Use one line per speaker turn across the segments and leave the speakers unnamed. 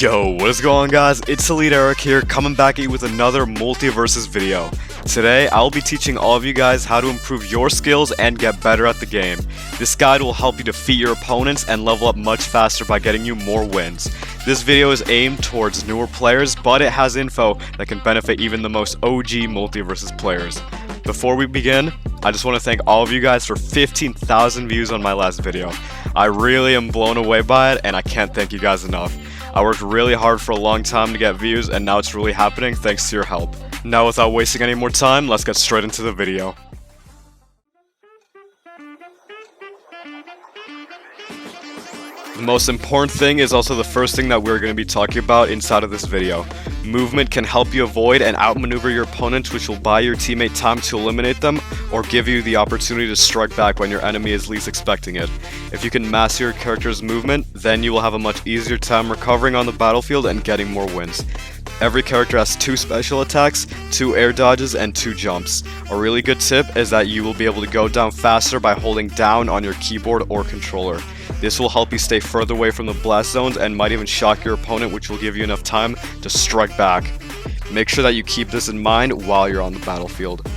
Yo, what is going on, guys? It's Elite Eric here, coming back at you with another Multiversus video. Today, I'll be teaching all of you guys how to improve your skills and get better at the game. This guide will help you defeat your opponents and level up much faster by getting you more wins. This video is aimed towards newer players, but it has info that can benefit even the most OG Multiversus players. Before we begin, I just want to thank all of you guys for 15,000 views on my last video. I really am blown away by it, and I can't thank you guys enough. I worked really hard for a long time to get views, and now it's really happening thanks to your help. Now, without wasting any more time, let's get straight into the video. The most important thing is also the first thing that we're going to be talking about inside of this video. Movement can help you avoid and outmaneuver your opponents, which will buy your teammate time to eliminate them, or give you the opportunity to strike back when your enemy is least expecting it. If you can master your character's movement, then you will have a much easier time recovering on the battlefield and getting more wins. Every character has 2 special attacks, 2 air dodges, and 2 jumps. A really good tip is that you will be able to go down faster by holding down on your keyboard or controller. This will help you stay further away from the blast zones and might even shock your opponent, which will give you enough time to strike back. Make sure that you keep this in mind while you're on the battlefield.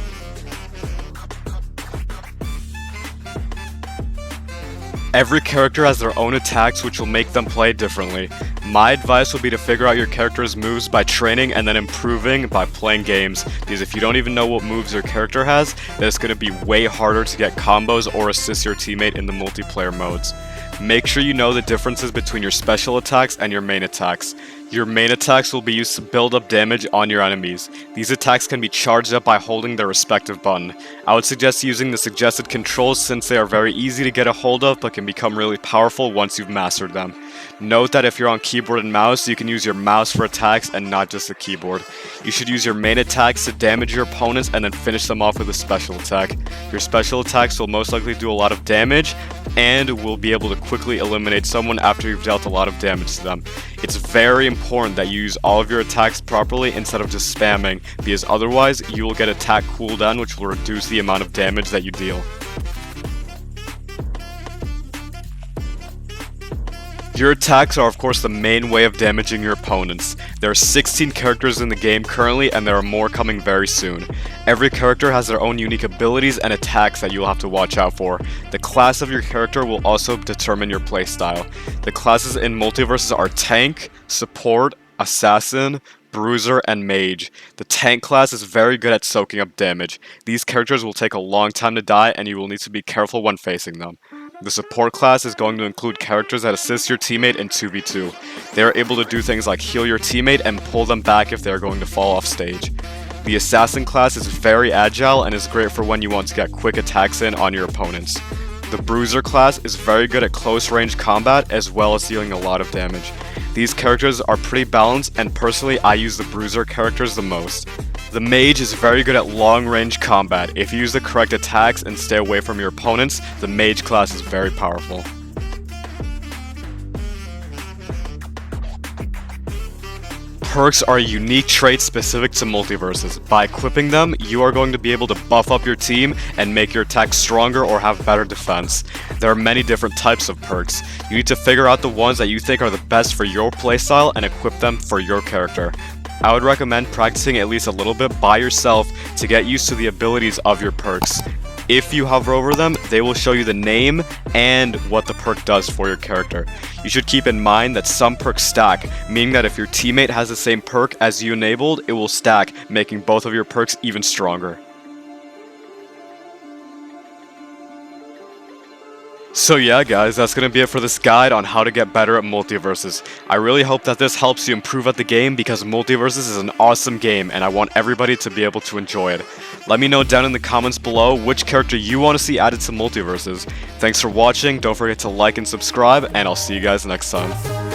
Every character has their own attacks, which will make them play differently. My advice would be to figure out your character's moves by training and then improving by playing games, because if you don't even know what moves your character has, then it's going to be way harder to get combos or assist your teammate in the multiplayer modes. Make sure you know the differences between your special attacks and your main attacks. Your main attacks will be used to build up damage on your enemies. These attacks can be charged up by holding their respective button. I would suggest using the suggested controls since they are very easy to get a hold of but can become really powerful once you've mastered them. Note that if you're on keyboard and mouse, you can use your mouse for attacks and not just the keyboard. You should use your main attacks to damage your opponents and then finish them off with a special attack. Your special attacks will most likely do a lot of damage and will be able to quickly eliminate someone after you've dealt a lot of damage to them. It's very important that you use all of your attacks properly instead of just spamming, because otherwise you will get attack cooldown, which will reduce the amount of damage that you deal. Your attacks are of course the main way of damaging your opponents. There are 16 characters in the game currently, and there are more coming very soon. Every character has their own unique abilities and attacks that you will have to watch out for. The class of your character will also determine your playstyle. The classes in Multiverses are Tank, Support, Assassin, Bruiser, and Mage. The Tank class is very good at soaking up damage. These characters will take a long time to die, and you will need to be careful when facing them. The Support class is going to include characters that assist your teammate in 2v2. They are able to do things like heal your teammate and pull them back if they are going to fall off stage. The Assassin class is very agile and is great for when you want to get quick attacks in on your opponents. The Bruiser class is very good at close range combat as well as dealing a lot of damage. These characters are pretty balanced, and personally I use the Bruiser characters the most. The Mage is very good at long range combat. If you use the correct attacks and stay away from your opponents, the Mage class is very powerful. Perks are a unique trait specific to Multiverses. By equipping them, you are going to be able to buff up your team and make your attacks stronger or have better defense. There are many different types of perks. You need to figure out the ones that you think are the best for your playstyle and equip them for your character. I would recommend practicing at least a little bit by yourself to get used to the abilities of your perks. If you hover over them, they will show you the name and what the perk does for your character. You should keep in mind that some perks stack, meaning that if your teammate has the same perk as you enabled, it will stack, making both of your perks even stronger. So yeah guys, that's going to be it for this guide on how to get better at Multiverses. I really hope that this helps you improve at the game, because Multiverses is an awesome game and I want everybody to be able to enjoy it. Let me know down in the comments below which character you want to see added to Multiverses. Thanks for watching, don't forget to like and subscribe, and I'll see you guys next time.